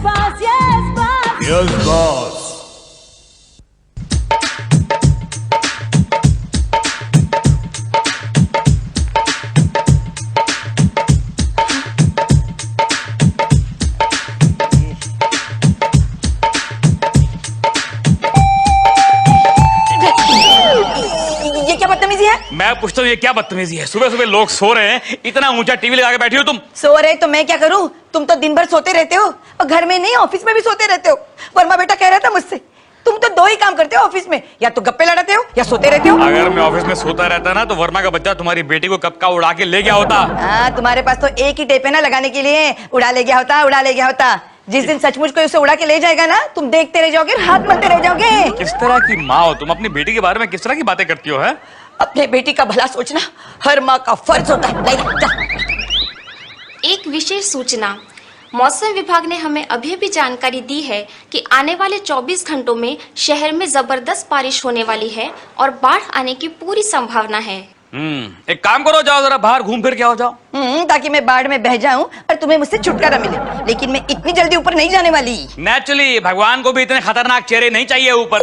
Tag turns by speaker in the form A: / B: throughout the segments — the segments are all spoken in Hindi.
A: Yes, boss.
B: ये क्या बदतमीजी है?
C: मैं पूछता हूँ ये क्या बदतमीजी है? सुबह सुबह लोग सो रहे हैं, इतना ऊंचा टीवी लगा के बैठी हो तुम।
B: सो रहे तो मैं क्या करूं? तुम तो दिन भर सोते रहते हो और घर में नहीं ऑफिस में भी सोते रहते हो। वर्मा बेटा कह रहा था मुझसे, तुम तो दो ही काम करते हो ऑफिस में, या तो गप्पे लड़ाते हो या सोते रहते हो।
C: अगर मैं ऑफिस में सोता रहता ना तो वर्मा का बच्चा तुम्हारी बेटी को कब का उड़ा के ले गया होता।
B: हाँ, तुम्हारे पास तो एक ही टेप है ना लगाने के लिए। उड़ा ले गया होता, उड़ा ले गया होता। जिस दिन सचमुच कोई उसे उड़ा के ले जाएगा ना, तुम देखते रह जाओगे, हाथ मलते रह जाओगे।
C: किस तरह की माँ हो तुम? अपनी बेटी के बारे में किस तरह की बातें करती हो? है
B: अपने बेटी का भला सोचना हर माँ का फर्ज होता है। नहीं,
D: एक विशेष सूचना, मौसम विभाग ने हमें अभी भी जानकारी दी है कि आने वाले 24 घंटों में शहर में जबरदस्त बारिश होने वाली है और बाढ़ आने की पूरी संभावना है।
C: एक काम करो, जाओ जरा बाहर घूम फिर के आओ, जाओ।
B: ताकि मैं बाढ़ में बह जाऊं और तुम्हें मुझसे छुटकारा मिले। लेकिन मैं इतनी जल्दी ऊपर नहीं जाने वाली।
C: नेचुरली भगवान को भी इतने खतरनाक चेहरे नहीं चाहिए ऊपर।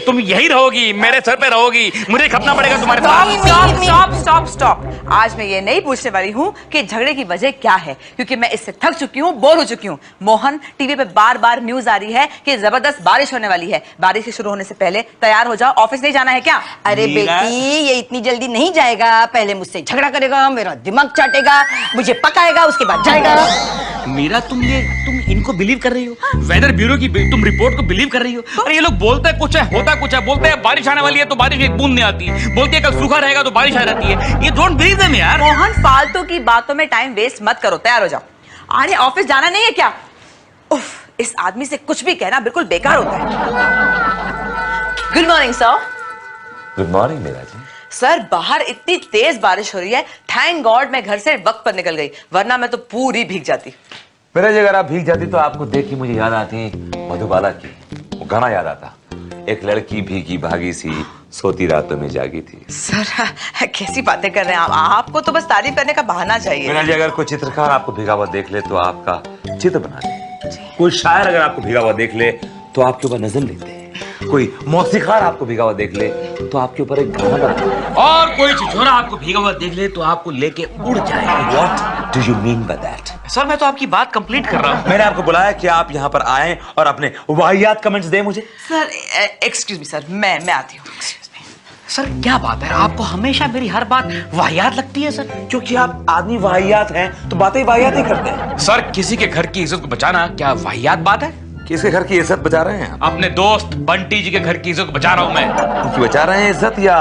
C: तुम यही रहोगी, मेरे सर पे रहोगी, मुझे खपना पड़ेगा तुम्हारे साथ।
E: स्टॉप। आज मैं ये नहीं पूछने वाली हूँ कि झगड़े की वजह क्या है, क्योंकि मैं इससे थक चुकी हूँ, बोर हो चुकी हूँ। मोहन, टीवी पे बार बार न्यूज आ रही है कि जबरदस्त बारिश होने वाली है। बारिश के शुरू होने से पहले तैयार हो जाओ, ऑफिस नहीं जाना है क्या?
B: अरे बेटी, ये इतनी जल्दी नहीं जाएगा। पहले मुझसे झगड़ा करेगा, मेरा दिमाग चाटेगा, मुझे पकाएगा, उसके बाद जाएगा।
C: मीरा, तुम इनको बिलीव कर रही हो? वेदर ब्यूरो की तुम रिपोर्ट को बिलीव कर रही हो? अरे ये लोग बोलते हैं कुछ है, होता कुछ है। बोलते हैं बारिश आने वाली है तो बारिश एक बूंद नहीं आती। बोलते हैं कल सूखा रहेगा तो बारिश आ जाती है। ये डोंट बिलीव देम यार।
E: मोहन, फालतू की बातों में टाइम वेस्ट मत करो, तैयार हो जाओ। अरे ऑफिस जाना नहीं है क्या? उफ, इस आदमी से कुछ भी कहना बिल्कुल बेकार होता है। Good morning sir.
F: Good morning Meera ji.
E: Sir, बाहर इतनी तेज बारिश हो रही है, थैंक गॉड मैं घर से वक्त पर निकल गई, वरना मैं तो पूरी भीग जाती।
F: मेरा जी, अगर आप भीग जाती तो आपको देख के मुझे याद आती मधुबाला की वो गाना याद आता, एक लड़की भीगी भागी सी सोती रातों में जागी थी।
E: सर कैसी बातें कर रहे हैं आप? आपको तो बस तारीफ करने का बहाना चाहिए।
F: मेरा जी, अगर कोई चित्रकार आपको भीगा हुआ देख ले तो आपका चित्र बना दे। कोई शायर अगर आपको भीगा हुआ देख ले तो आपके ऊपर नजम लेते हैं। कोई मौसीकार आपको भीगा हुआ देख ले तो आपके ऊपर एक गाना बनाते हैं।
C: और कोई छिछोरा आपको भीगा हुआ देख ले तो आपको लेके उड़ जाएगा।
F: What do you mean by that?
C: Sir, मैं तो आपकी बात कंप्लीट कर रहा हूँ।
F: मैंने आपको बुलाया कि आप यहाँ पर आएं और अपने वाहियात कमेंट्स दें मुझे।
E: सर एक्सक्यूज मी सर, मैं आती हूँ।
C: सर क्या बात है, आपको हमेशा मेरी हर बात वाहियात लगती है? सर
F: क्योंकि आप आदमी वाहियात हैं तो बातें वाहियात ही करते हैं।
C: सर, किसी के घर की इज्जत को बचाना क्या वाहियात बात है?
F: किसके घर की इज्जत बचा रहे हैं?
C: अपने दोस्त बंटी जी के घर की इज्जत को बचा रहा हूँ मैं।
F: उनकी बचा रहे हैं इज्जत या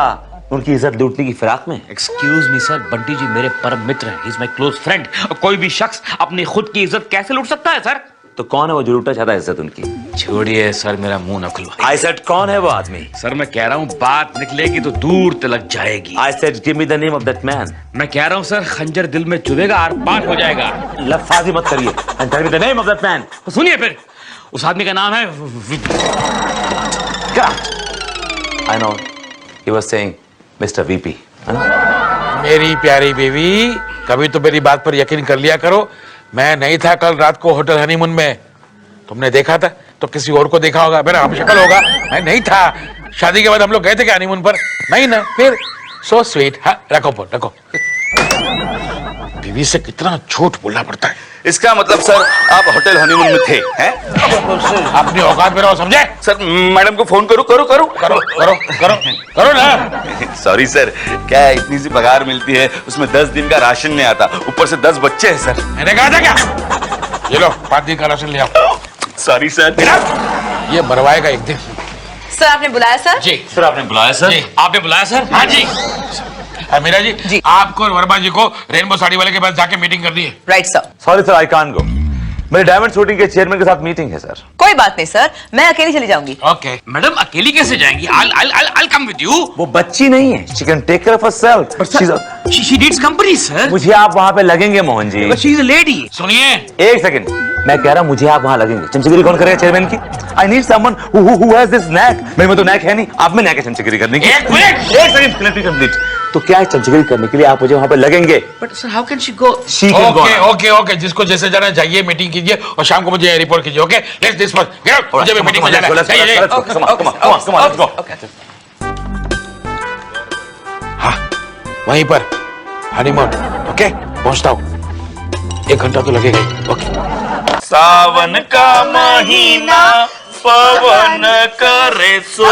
F: उनकी इज्जत लूटने की फिराक में?
C: एक्सक्यूज मी सर, बंटी जी मेरे परम मित्र हैं, he is my close friend. कोई भी शख्स अपनी खुद की इज्जत कैसे लूट सकता है सर?
F: तो कौन है वो जो लूटना चाहता है इज्जत उनकी?
C: छोड़िए सर, मेरा मुंह न खुलवाइए।
F: I said कौन है वो आदमी?
C: सर मैं कह रहा हूँ बात निकलेगी तो दूर तलक जाएगी।
F: I said give me the name of that man.
C: मैं कह रहा हूँ सर, खंजर दिल में चुभेगा आर पार हो जाएगा।
F: लफ्ज़ाजी मत करिए। And tell me the name of that man.
C: तो सुनिए फिर, उस आदमी का नाम है
F: I know. He was saying Mr. VP.
G: मेरी प्यारी बीवी, कभी तो मेरी बात पर यकीन कर लिया करो। मैं नहीं था कल रात को होटल हनीमून में। तुमने देखा था तो किसी और को देखा होगा, मेरा हम शक्ल होगा। मैं नहीं था। शादी के बाद हम लोग गए थे क्या हनीमून पर? नहीं ना। फिर सो स्वीट। हाँ, रखो। बीवी से कितना झूठ बोलना पड़ता है।
H: इसका मतलब सर आप होटल हनीमून में थे हैं?
G: अपनी औकात में रहो, समझे?
H: सर मैडम को फोन करो
G: ना।
H: सॉरी सर, क्या है, इतनी सी पगार मिलती है, उसमें 10 दिन का राशन नहीं आता, ऊपर से 10 बच्चे हैं सर।
G: मैंने कहा था क्या? ये लो 5 दिन का राशन ले आओ।
H: Sorry sir.
G: ये मरवाएगा एक दिन।
E: सर आपने बुलाया सर?
C: जी
F: सर आपने बुलाया सर?
C: जी आपने बुलाया सर? हाँ जी।
G: मीरा जी, आपको और वर्मा जी को रेनबो साड़ी वाले के पास जाके मीटिंग करनी है।
E: Right sir.
F: Sorry sir, I can't go. मेरे डायमंड शूटिंग के चेयरमैन के साथ मीटिंग है सर।
E: कोई बात नहीं सर, मैं अकेली चली जाऊंगी।
G: ओके।
C: मैडम अकेली कैसे जाएंगी? I'll come with you।
F: वो बच्ची नहीं है, she can take care of herself.
C: She needs company sir।
F: मुझे आप वहाँ पे लगेंगे Mohan ji.
C: But she is a lady। सुनिए,
F: एक सेकंड, मैं कह रहा हूँ मुझे आप वहाँ लगेंगे। चमचगिरी कौन करेगा चेयरमैन की? I need someone who has this knack। मेरे में तो नैक है नहीं, आप में नैक है चमचगिरी करने की।
C: एक मिनट।
F: एक सेकंड, let me complete। तो क्या है चमचगिरी करने के लिए आप मुझे वहां पे लगेंगे।
C: But sir how can she go?
F: She can go
G: okay
F: now.
G: Okay okay, जिसको जैसे जाना चाहिए मीटिंग कीजिए और शाम को मुझे रिपोर्ट कीजिए। Okay let's discuss, get out, मुझे भी मीटिंग में जाना है। जाइए, जाइए। हाँ वहीं पर हनीमून। ओके पहुंचता हूँ, 1 घंटा तो लगेगा ही। ओके
H: सावन का महीना पवन करे सो।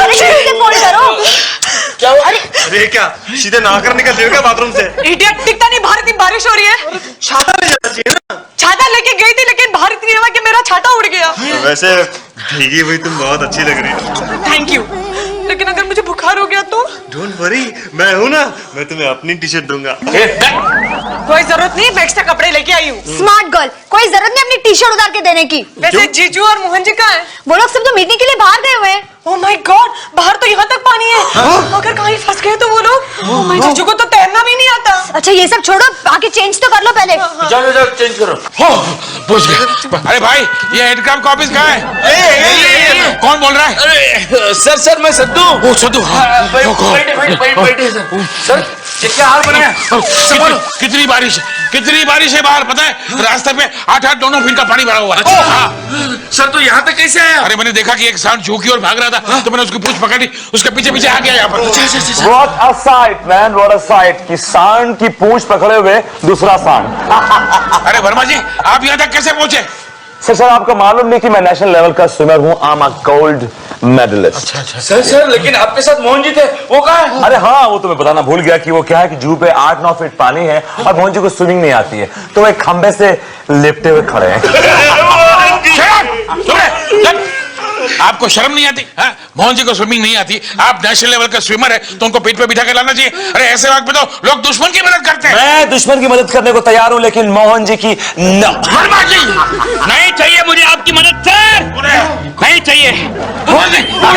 E: क्या हुआ?
A: अरे क्या सीधे नहाकर निकल रही हो क्या बाथरूम से?
B: इडियट, दिखता नहीं बाहर इतनी बारिश हो रही है।
A: छाता ले जाना चाहिए ना।
B: छाता लेके गई थी लेकिन बाहर इतनी हवा कि मेरा छाता उड़ गया।
A: वैसे भीगी हुई तुम बहुत अच्छी लग रही हो।
B: थैंक यू, लेकिन अगर मुझे बुखार हो गया तो?
A: डोंट वरी, मैं हूं ना, मैं तुम्हें अपनी टी शर्ट दूंगा।
B: कोई जरूरत नहीं, मैं एक्स्ट्रा कपड़े लेके आई हूँ।
I: स्मार्ट गर्ल, कोई जरूरत नहीं अपनी टी शर्ट उतार के देने की।
B: वैसे जीजू और मोहन जी कहाँ हैं?
I: वो लोग सब तो मीटिंग के लिए बाहर गए हुए हैं।
B: ओह माय गॉड, बाहर तो यहाँ तक पानी है। अगर कहीं फंस गए तो वो लोग। ओह माय, जीजू को तो तैरना भी नहीं आता।
I: अच्छा ये सब छोड़ो, आके चेंज तो कर लो पहले।
G: जाओ जाओ चेंज करो। हो पूछ गए। अरे भाई ये हेडक्राफ्ट का ऑफिस कहाँ है? कौन बोल रहा है?
H: अरे सर मैं सद्दू।
G: ओ सद्दू। हाँ
H: बैठे सर, ये क्या हाल बनाया?
G: कितनी बारिश है बाहर, पता है रास्ते पे 8-8 दोनों फीट का पानी भरा हुआ है। हाँ।
H: सर तो यहाँ तक कैसे आया?
G: अरे मैंने देखा कि एक सांड झोंकी और भाग रहा था, तो मैंने उसकी पूंछ पकड़ी, उसके पीछे पीछे आ गया यहाँ पर।
F: What a sight, man, what a sight कि सांड की पूंछ पकड़े हुए दूसरा सांड।
G: अरे वर्मा जी आप यहाँ तक कैसे पहुंचे?
F: सर आपको मालूम नहीं कि मैं नेशनल लेवल का स्विमर हूँ, I am a gold medallist.
H: Sir लेकिन आपके साथ मोहन जी थे, वो कहाँ है?
F: अरे हाँ, वो तो मैं बताना भूल गया कि वो क्या है कि जू पे 8-9 फीट पानी है और मोहन जी को स्विमिंग नहीं आती है, तो वो एक खंबे से लिपटे हुए खड़े हैं।
G: आपको शर्म नहीं आती? हाँ? मोहन जी को स्विमिंग नहीं आती, आप नेशनल लेवल का स्विमर है तो उनको पीठ पे बिठा के लाना चाहिए। अरे ऐसे वक्त में तो लोग दुश्मन की मदद करते हैं।
F: मैं दुश्मन की मदद करने को तैयार हूँ, लेकिन मोहन जी की नो।
G: वर्मा जी
C: नहीं चाहिए मुझे आपकी मदद सर, नहीं चाहिए।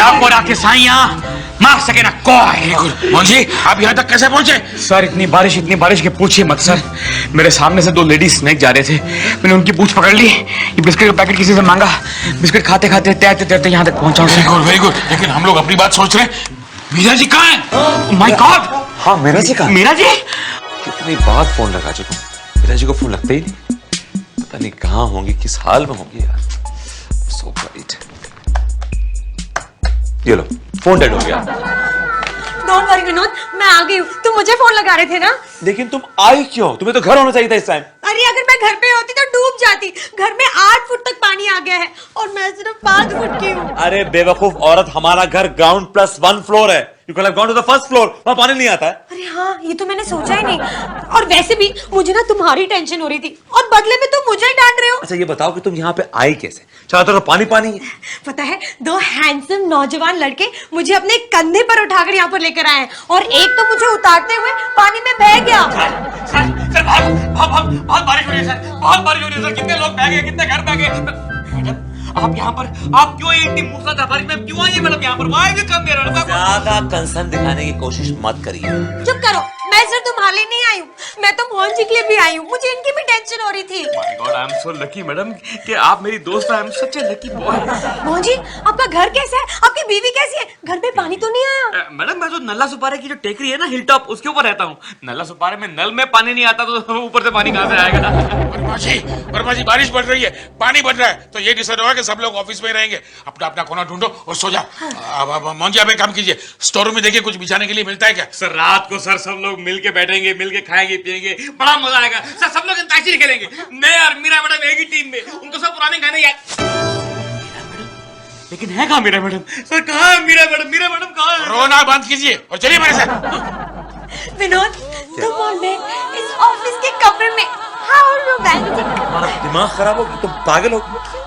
C: आपको राकेश साईं मार सके ना कोई।
G: मोहन जी आप यहाँ तक कैसे पहुंचे?
C: सर इतनी बारिश के पूछिए मत सर। मेरे सामने से 2 लेडीज स्नैक जा रहे थे, मैंने उनकी पूछ पकड़ ली, ये बिस्किट का पैकेट किसी से मांगा, बिस्किट खाते खाते तैरते यहाँ तक पहुंचा।
G: वेरी गुड, लेकिन हम लोग अपनी बात सोच रहे हैं। मीरा जी कहाँ है?
C: माय गॉड,
F: हाँ मीरा जी कहाँ?
C: मीरा जी
F: कितनी बार फोन लगा चुका हूँ, मीरा जी को फोन लगता ही नहीं, पता नहीं कहाँ होंगी, किस हाल में होंगी यार। So worried. ये लो फोन डेड हो गया।
I: डोंट वरी विनोद, मैं आ गई हूँ। तुम मुझे फोन लगा रहे थे ना?
F: लेकिन तुम आई क्यों? तुम्हें तो घर होना चाहिए था इस टाइम।
I: अरे अगर मैं घर पे होती तो डूब जाती। घर में 8 फुट तक पानी आ गया है और मैं सिर्फ 5 फुट की हूँ।
F: अरे बेवकूफ औरत, हमारा घर ग्राउंड +1 फ्लोर है। You could have gone to the first floor, वहाँ पानी नहीं आता है।
I: अरे हाँ, ये तो मैंने सोचा ही नहीं। और वैसे भी मुझे ना तुम्हारी टेंशन हो रही थी और बदले में तुम मुझे डांट रहे हो।
F: अच्छा ये बताओ कि तुम यहाँ पे आई कैसे? चारों तरफ पानी पानी है।
I: पता है 2 हैंडसम नौजवान लड़के मुझे अपने कंधे पर उठाकर यहाँ पर लेकर आए हैं और एक तो मुझे उतारते हुए पानी में बह गया।
C: सर बहुत बारिश हो रही है सर, बहुत बारिश हो रही है सर। कितने लोग बह गए, कितने घर बह गए। मैडम आप यहाँ पर, आप क्यों इतनी मूसलाधार बारिश में क्यों आई है मैडम यहाँ पर? Why you come here?
F: ज्यादा कंसर्न दिखाने की कोशिश मत करिए।
I: चुप करो, मैं सिर्फ तुम्हारे लिए नहीं आई हूँ, मैं तो मोहन जी के लिए भी आई हूँ। मुझे इनकी भी टेंशन हो रही थी।
C: My God, I am so lucky madam कि आप मेरी दोस्त हैं। I am such a lucky boy।
I: Mohan ji आपका घर कैसा है? आपकी बीवी कैसी है? घर पे पानी तो नहीं आया?
C: मैडम मैं जो नल्ला सुपारे की जो टेकरी है ना, हिल टॉप, उसके ऊपर रहता हूँ। नल्ला सुपारे में नल में पानी नहीं आता तो ऊपर से पानी कहाँ से आएगा?
G: वर्मा जी बारिश बढ़ रही है, पानी बढ़ रहा है, तो ये डिसाइड होगा कि सब लोग ऑफिस में रहेंगे। अपना अपना कोना ढूंढो और सो जाओ। अब मोहन जी आप एक काम कीजिए, स्टोर रूम में देखिए कुछ बिछाने के लिए मिलता है क्या?
C: सर रात को सर सब लोग मिल के बैठेंगे, मिल के खाएंगे पिएंगे, बड़ा मजा आएगा सर। सब लोग अंताक्षरी खेलेंगे। मैं और मीरा मैडम एक ही टीम में, उनको सब पुराने गाने याद। लेकिन है कहाँ मीरा मैडम? सर कहाँ है मीरा मैडम? मीरा मैडम कहाँ है?
G: रोना बंद कीजिए और चलिए मेरे साथ।
I: विनोद तुम और मैं इस ऑफिस के कमरे में, हाउ रोमांटिक।
F: दिमाग खराब हो, तुम पागल हो।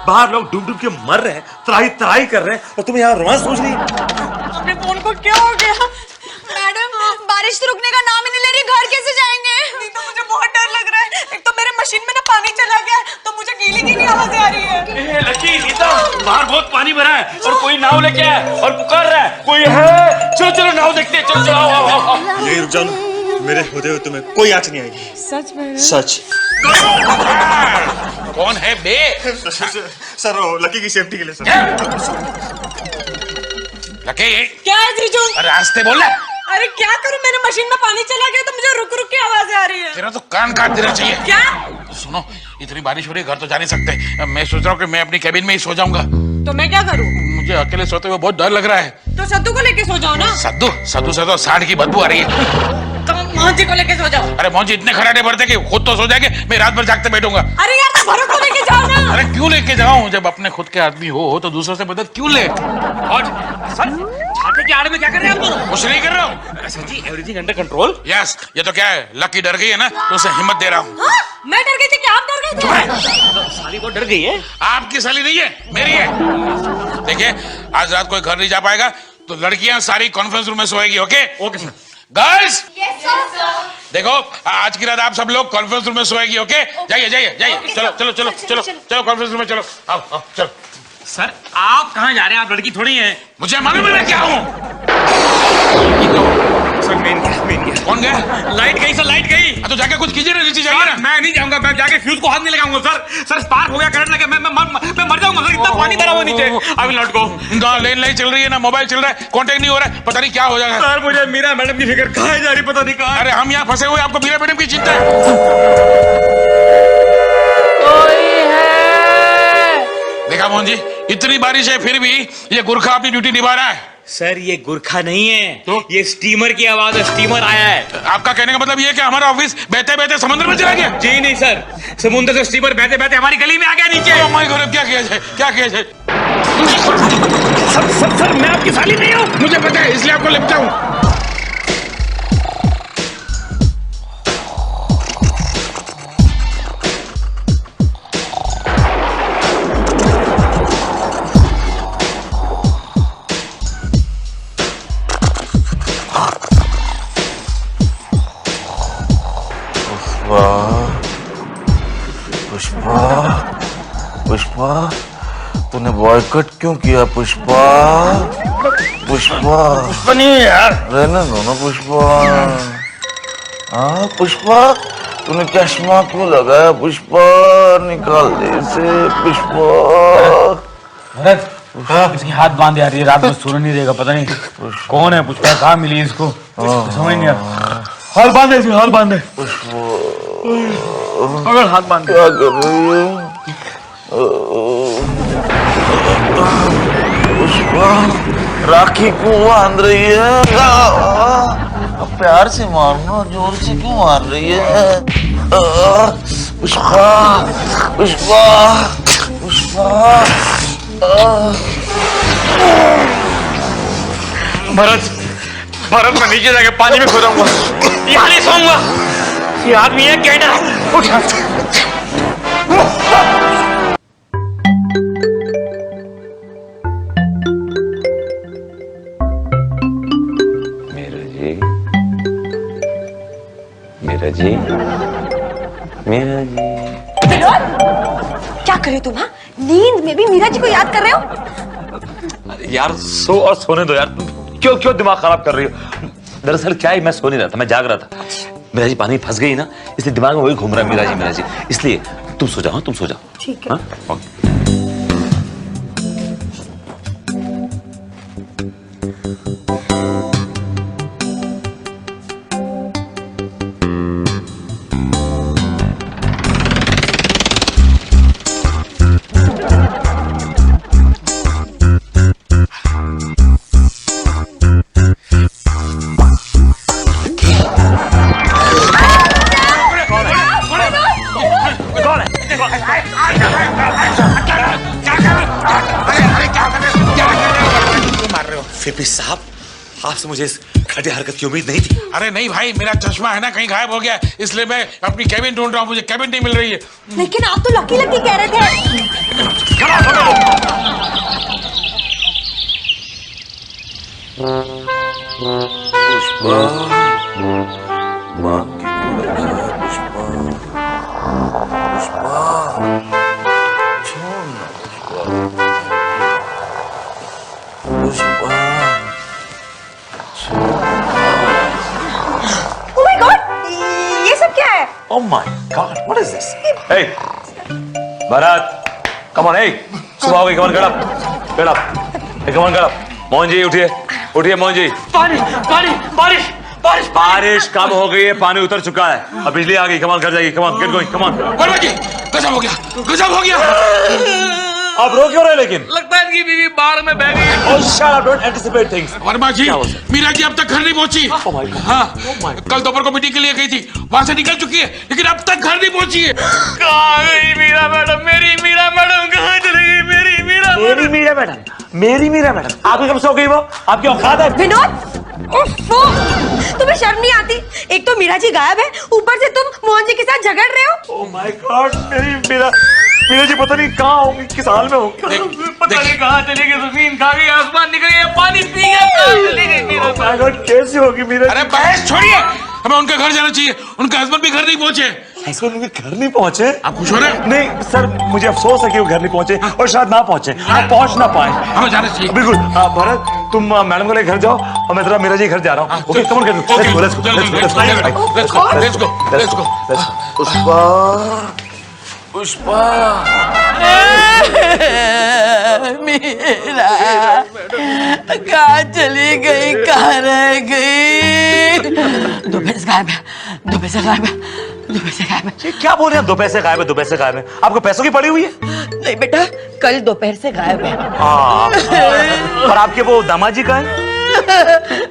F: बाहर लोग डूब डूब के मर रहे हैं, त्राही त्राही कर रहे हैं, और तुम यहाँ रोमांस सोच रही हो।
I: अपने फोन को क्या हो गया? मैडम बारिश तो रुकने का नाम ही नहीं ले रही, घर कैसे जाएंगे?
B: नहीं तो मुझे बहुत डर लग रहा है। एक तो मेरे मशीन में ना पानी चला गया है, तो मुझे गीली गीली आवाजें आ रही है।
C: लकी नीता, बाहर बहुत पानी भरा है और कोई नाव लेके आया और पुकार रहा है, कोई है? चलो चलो नाव देखते हैं, चलो चलो आओ आओ आओ।
A: नहीं रुक जाओ, मेरे होते हुए तुम्हें कोई आँच नहीं आएगी।
B: सच में?
A: सच।
G: कौन है बे?
A: सर वो लकी की सेफ्टी के लिए सर।
G: लके
I: क्या है जीजू?
G: रास्ते बोल रहा।
I: अरे क्या करूं, मैंने मशीन में पानी चला गया तो मुझे रुक रुक के आवाजें आ रही है।
G: तेरा तो कान काट देना चाहिए।
I: क्या?
G: सुनो, इतनी बारिश हो रही है, घर तो जा नहीं सकते। मैं सोच रहा हूँ कि मैं अपनी कैबिन में ही सो जाऊंगा।
I: तो मैं क्या करूं?
G: मुझे अकेले सोते हुए बहुत डर लग रहा है।
I: तो सद्दू को लेके सो जाओ ना।
G: सद्दू सद्दू से तो सांड की बदबू आ रही है।
I: तो मोहन जी को लेके सो जाओ।
G: अरे मोहन जी इतने खराटे बढ़ते कि खुद तो सो जाएंगे, मैं रात भर जागते बैठूंगा।
I: अरे यार तो भरत को लेके जाओ ना।
G: अरे क्यों लेके जाऊं? जब अपने खुद के आदमी हो तो दूसरों से मदद क्यों ले?
C: और सर छाते की आड़ में क्या कर रहे हैं आप दोनों?
G: कुछ नहीं कर रहा हूँ।
C: सर जी एवरीथिंग अंडर कंट्रोल।
G: यस, ये तो क्या है, लकी डर गई है ना, तो उसे हिम्मत दे रहा हूँ।
I: हाँ, मैं डर गई थी कि आप डर गए थे?
C: साली बहुत डर गई है।
G: आपकी साली नहीं है, मेरी है। देखिए, आज रात कोई घर नहीं जा पाएगा तो लड़कियां सारी कॉन्फ्रेंस रूम में सोएगी। Okay
C: okay sir.
G: गर्ल्स, देखो आज की रात आप सब लोग कॉन्फ्रेंस रूम में सोएगी। ओके, जाइए जाइए जाइए, चलो चलो चलो चलो चलो कॉन्फ्रेंस रूम में चलो। आओ आओ चलो।
C: सर आप कहाँ जा रहे हैं? आप लड़की थोड़ी हैं।
G: मुझे मालूम है मैं क्या हूँ।
C: सर मेन गया।
G: कौन गया?
C: लाइट गई सर, लाइट गई।
G: तो जाके कुछ कीजिए ना, नीचे जाइए ना।
C: मैं नहीं जाऊंगा, मैं जाके फ्यूज को हाथ नहीं लगाऊंगा सर। सर स्पार्क हो गया, करंट लगा, मैं मर जाऊंगा सर। इतना पानी भरा हुआ नीचे। I will not go.
G: ना लेन लाइन चल रही है, ना मोबाइल चल रहा है, कांटेक्ट नहीं हो रहा है, पता नहीं क्या हो जाएगा।
C: सर मुझे मीरा मैडम की फिक्र कहाँ जा रही, पता नहीं कहाँ।
G: अरे हम यहाँ फंसे हुए, आपको मीरा मैडम की चिंता है। देखा मोहन जी, इतनी बारिश है फिर भी ये गुरखा अपनी ड्यूटी निभा रहा है।
C: सर ये गुरखा नहीं है
G: तो?
C: ये स्टीमर की आवाज है। स्टीमर आया है।
G: आपका कहने का मतलब ये है कि हमारा ऑफिस बहते बहते समुद्र में चला गया?
C: जी नहीं सर, समुद्र से स्टीमर बहते बहते हमारी गली में आ गया नीचे।
G: ओह माय गॉड, क्या किया जाए, क्या किया जाए?
C: सर मैं आपकी साली नहीं हूँ।
G: मुझे पता है, इसलिए आपको लिपटा हूँ।
H: पुष्पा, पुष्पा, तूने बॉयकॉट क्यों किया पुष्पा? पुष्पा, पुष्पा नहीं यार, रहने दो ना पुष्पा। हाँ पुष्पा, तूने चश्मा क्यों लगाया पुष्पा? निकाल दे इसे पुष्पा।
C: भरत इसकी हाथ बांध यार, ये रात में सोने नहीं देगा। पता नहीं कौन है पुष्पा, कहाँ मिली इसको, समझ नहीं आता। हाथ बांधे इसमें, हाथ बांधे अगर हाथ बांधे।
H: क्या कर रही है पुष्पा? राखी क्यों बांध रही है? प्यार से मारना, जोर से क्यों मार रही है? पुष्पा, पुष्पा, पुष्पा।
C: भरत मैं नीचे जाके पानी में खो जाऊंगा, यहाँ नहीं सोऊंगा। ये आदमी है क्या? उठ।
F: मेरा जी, मेरा जी, मेरा जी।
I: क्या करे तुम? हाँ, नींद में भी मीरा जी को याद कर रहे हो?
F: यार सो और सोने दो यार, तुम क्यों क्यों दिमाग खराब कर रही हो? दरअसल क्या है, मैं सो नहीं रहा था, मैं जाग रहा था। मीरा जी पानी में फंस गई ना, इसलिए दिमाग में वही घूम रहा है, मीरा जी मीरा जी। इसलिए तुम सो जाओ, तुम सो जाओ।
I: ठीक है।
F: हाँ?
A: फिपी साहब, आपसे मुझे इस घटिया हरकत की उम्मीद नहीं थी।
G: अरे नहीं भाई, मेरा चश्मा है ना कहीं गायब हो गया, इसलिए मैं अपनी कैबिन ढूंढ रहा हूँ, मुझे कैबिन नहीं मिल रही है।
I: लेकिन आप तो लकी लकी कह रहे थे।
H: पुष्पा, माँ की क्यों लगा है पुष्पा? पुष्पा, छोड़ ना पुष्पा, पुष्पा।
I: ओह माय गॉड, ये सब क्या है?
F: Oh my God, what is this? Hey, Bharat, come on, hey, सुबह हो गई, come on, get up, get up, hey, come on, get up. Mohan ji उठिए। उठिए मोहन जी।
C: पानी पानी बारिश बारिश
F: बारिश कम हो गई है, पानी उतर चुका है, अब बिजली आ गई। कमान घर जाइए, कमान गेट गोइंग, कमान।
G: वर्मा जी गजब हो गया, गजब हो गया।
F: आप रो क्यों रहे लेकिन?
C: लगता है कि बीवी बाढ़ में बह गई।
F: Oh, shut up, don't anticipate things.
G: Verma जी मीरा जी अब तक घर नहीं पहुंची। हाँ कल दोपहर को मीटिंग के लिए गई थी, वहां से निकल चुकी है, लेकिन अब तक घर नहीं पहुंची है।
C: कहाँ गई मीरा मैडम? मेरी मीरा मैडम कहाँ चली गई? मेरी मीरा
F: मेरी मीरा मैडम, मेरी मीरा मैडम आपकी कब सो गई वो? आपकी औकात है?
I: विनोद उफ़्फ़ो, तुम्हें शर्म नहीं आती? एक तो मीरा जी गायब है, ऊपर से तुम मोहन जी के साथ झगड़ रहे हो।
F: Oh my God, मेरी मीरा जी पता नहीं कहाँ होंगी, किस हाल में होंगी।
C: पता नहीं कहाँ चली गई, जमीन खा गई, आसमान निकल गया, पानी पी गया, कहाँ चली गई मीरा?
F: Oh my God, कैसी होगी मीरा?
G: अरे बहस छोड़िए, हमें उनका घर जाना चाहिए। उनका हस्बैंड भी घर नहीं पहुंचे।
F: हस्बैंड उनके घर नहीं पहुंचे?
G: आप खुश हो रहे हैं?
F: नहीं सर, मुझे अफसोस है कि वो घर नहीं पहुंचे और शायद ना पहुंचे, पहुंच ना पाए।
G: हमें जाना चाहिए।
F: बिल्कुल। भरत तुम मैडम को लेकर घर जाओ और मैं जरा मीरा जी घर जा रहा हूँ। ओके, कम
H: पुष्पा
B: मीरा कहाँ चली गई, कहाँ रह गई? दोपहर से गायब है, दोपहर से गायब है, दोपहर से गायब है।
F: क्या बोल रहे हैं? दो पैसे गायब है, दो पैसे गायब है। आपको पैसों की पड़ी हुई है?
B: नहीं बेटा, कल दोपहर से गायब है।
F: हाँ, पर आपके वो दामाद जी कहाँ हैं?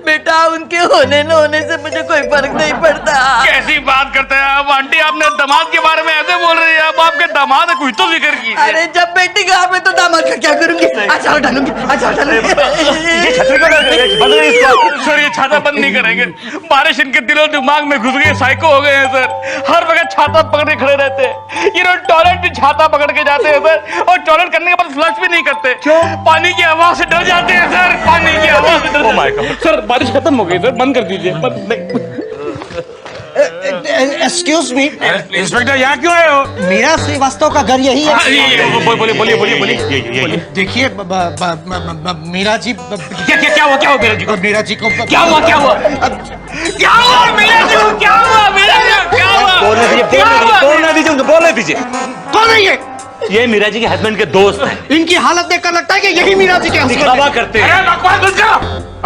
B: बेटा उनके होने न होने से मुझे कोई फर्क नहीं पड़ता।
C: कैसी बात करते हैं आप आंटी? आपने दामाद के बारे में ऐसे बोल रही है? आप आपके दामाद है, कुछ तो जिक्र कीजिए।
B: अरे जब बेटी गायब है तो दामाद का क्या करूंगी? अच्छा डालूंगी, अच्छा डालूंगी।
F: ये छतरी को बंद करिए इसको।
C: सर ये छाता बंद नहीं करेंगे, बारिश इनके दिलो दिमाग में घुस गई, साइको हो गए हैं सर। हर वक्त छाता पकड़ के खड़े रहते हैं। ये लोग टॉयलेट भी छाता पकड़ के जाते हैं सर, और टॉयलेट करने के बाद फ्लश भी नहीं करते। क्यों? पानी की आवाज से डर जाते हैं सर, पानी की आवाज से डर।
F: Oh my God.
C: सर बारिश खत्म हो गई सर, बंद कर दीजिए।
J: एक्सक्यूज मी,
G: इंस्पेक्टर यहाँ क्यों आए हो?
J: मीरा श्रीवास्तव का घर यही है।
C: बोलिए बोलिए बोलिए बोलिए।
J: देखिए मीरा जी,
C: क्या हुआ मीरा जी को?
J: मीरा जी को
C: क्या हुआ मीरा जी को? क्या हुआ मीरा जी को? क्या हुआ?
F: बोलने दीजिए उनको, बोलने दीजिए।
J: कौन है
F: ये मीरा जी के हस्बैंड के दोस्त हैं।
J: इनकी हालत देखकर लगता है कि यही मीरा जी के हस्बैंड
F: दिखावा करते हैं।
C: अरे बकवास मत करो,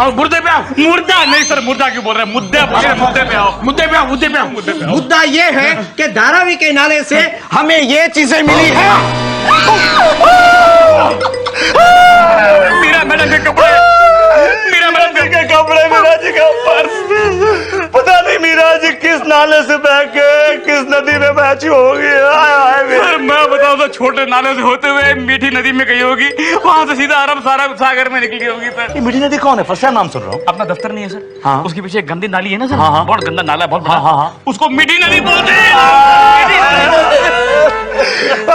C: और मुर्दे पे आओ। मुर्दा नहीं सर, मुर्दा क्यों बोल रहे हैं? मुद्दे पे आओ, मुद्दे पे आओ, मुद्दे पे आओ, मुद्दे पे आओ।
J: मुद्दा ये है कि धारावी के नाले से हमें ये चीजें मिली है।
C: मीरा मैडम के कपड़े, मीरा मैडम के कपड़े, मीरा जी का पर्स।
F: पता नहीं मीरा जी किस नाले से बह के किस नदी में बहती होगी।
C: सर मैं बताऊं तो छोटे नाले से होते हुए मीठी नदी में गई होगी, वहां से सीधा अरब सागर में निकली होगी सर।
F: ये मीठी नदी कौन है? फर्स्ट टाइम नाम सुन रहा हूँ।
C: अपना दफ्तर नहीं है सर?
F: हाँ।
C: उसके पीछे एक गंदी नाली है ना सर?
F: हाँ, हाँ।
C: बहुत गंदा नाला है, बहुत बड़ा।
F: हाँ, हाँ, हाँ।
C: उसको मीठी नदी बोलते हैं।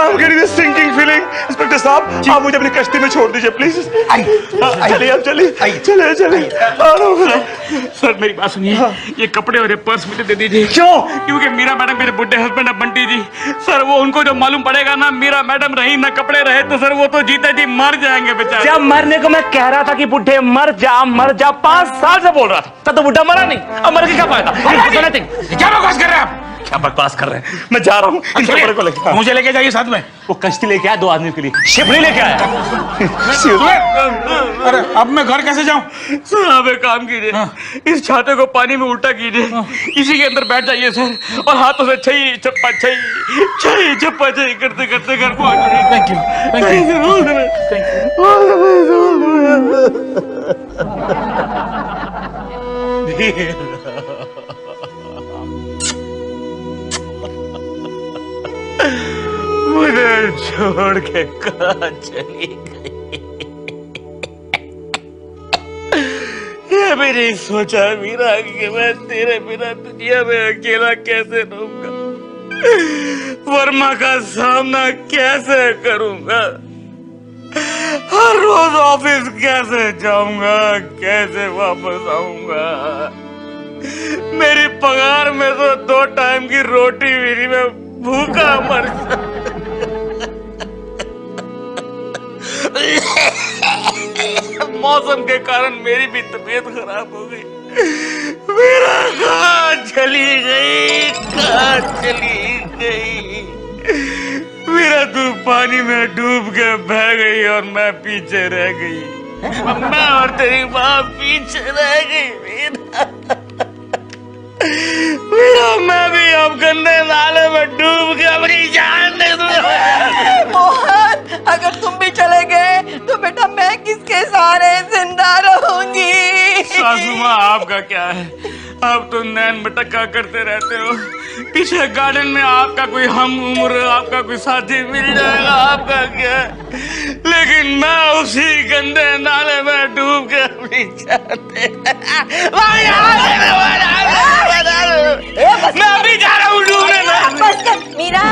F: I'm getting a sinking feeling. Inspector साहब, आप मुझे अपनी कश्ती में छोड़ दीजिए प्लीज। चलिए आप चलिए, चलिए।
C: सर मेरी बात सुनिए, ये कपड़े और ये पर्स मुझे दे दीजिए।
F: क्यों?
C: क्योंकि मीरा मैडम मेरे बुड्ढे हस्बैंड है बंटी जी सर, वो उनको जो मालूम पड़ेगा ना मीरा मैडम रही ना कपड़े रहे, तो सर वो तो जीते जी मर जाएंगे बेचारे।
F: जब मरने को मैं कह रहा था कि बुढ़े मर जा, 5 साल से बोल रहा था, तब तो बुढ़ा मरा नहीं। अब मर के क्या फायदा?
G: क्या बकवास कर रहे हैं आप?
F: क्या बकवास कर रहे हैं? मैं जा रहा हूँ इन कपड़े को लेकर।
G: मुझे लेके जाइए साथ में।
F: वो कश्ती लेके आया 2 आदमी के लिए, शिपली लेके आया।
G: अरे अब मैं घर कैसे जाऊं?
C: सर आप एक काम कीजिए, इस छाते को पानी में उल्टा कीजिए, इसी के अंदर बैठ जाइए सर, और हाथों से छई चप्पा छई करते करते घर पहुंच जाइए।
G: Thank you.
C: मुझे छोड़ के कहाँ चली गई? ये भी नहीं सोचा मीरा कि मैं तेरे बिना दुनिया में अकेला कैसे रहूंगा, वर्मा का सामना कैसे करूंगा, हर रोज ऑफिस कैसे जाऊंगा, कैसे वापस आऊंगा। मेरी पगार में तो 2 टाइम की रोटी भी नहीं, मैं भूखा मर मौसम के कारण मेरी भी तबीयत खराब हो गई। मेरा कहाँ चली गई? मेरा तू पानी में डूब के बह गई और मैं पीछे रह गई। मैं और तेरी माँ पीछे रह गई मीरा। मीरा मैं भी अब गंदे नाले में डूब के अपनी जान दे दूंगा।
B: मोहन, अगर तुम भी चले गए तो बेटा मैं किसके सहारे जिंदा रहूंगी?
C: सासू माँ आपका क्या है, आप तो नैन मटक्का करते रहते हो। पीछे गार्डन में आपका कोई हम उम्र, आपका कोई साथी मिल जाएगा, आपका क्या है? लेकिन मैं उसी गंदे नाले में डूब के अपनी जान दे मैं अभी जा रहा हूँ डूबने।
E: मीरा,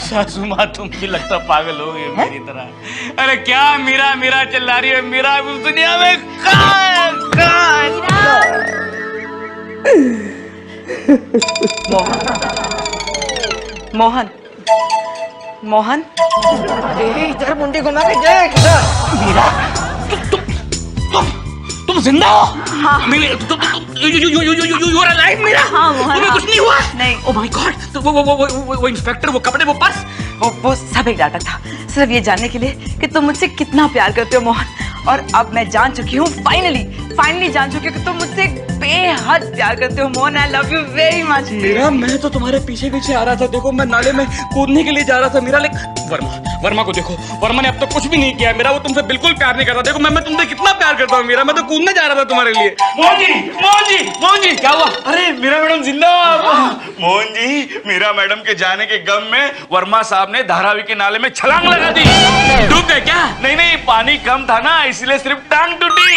C: सासू माँ तुम भी लगता पागल हो गई मेरी तरह। अरे क्या मीरा मीरा चिल्ला रही है? मीरा उस दुनिया में कहाँ
E: मोहन, मोहन,
B: इधर मुंडी घुमा के देख इधर।
C: तुम जिंदा हो? हाँ। You are alive Meera?
E: हाँ मोहन,
C: तुम्हें कुछ नहीं हुआ?
E: नहीं।
C: ओह माय गॉड, वो इंस्पेक्टर, वो कपड़े, वो पर्स,
E: वो सब एक नाटक था, सिर्फ ये जानने के लिए कि तुम मुझसे कितना प्यार करते हो मोहन। और अब मैं जान चुकी हूँ, फाइनली जान चुकी हूँ कि तुम मुझसे बेहद प्यार करते हो Mohan. I love you very much.
C: मेरा मैं तो तुम्हारे पीछे पीछे आ रहा था। देखो मैं नाले में कूदने के लिए जा रहा था मेरा, लेकिन वर्मा को देखो, वर्मा ने अब तक कुछ भी नहीं किया। मेरा वो तुमसे बिल्कुल प्यार नहीं करता। देखो मैं तुमसे कितना प्यार करता हूँ मेरा, मैं तो कूदने जा रहा था तुम्हारे लिए। मोहन जी क्या हुआ? अरे मीरा मैडम जिंदा हो? मोहन जी, मीरा मैडम के जाने के गम में वर्मा साहब ने धारावी के नाले में छलांग लगा दी। डूब गए क्या? नहीं, पानी कम था ना, इसलिए सिर्फ टांग टूटी।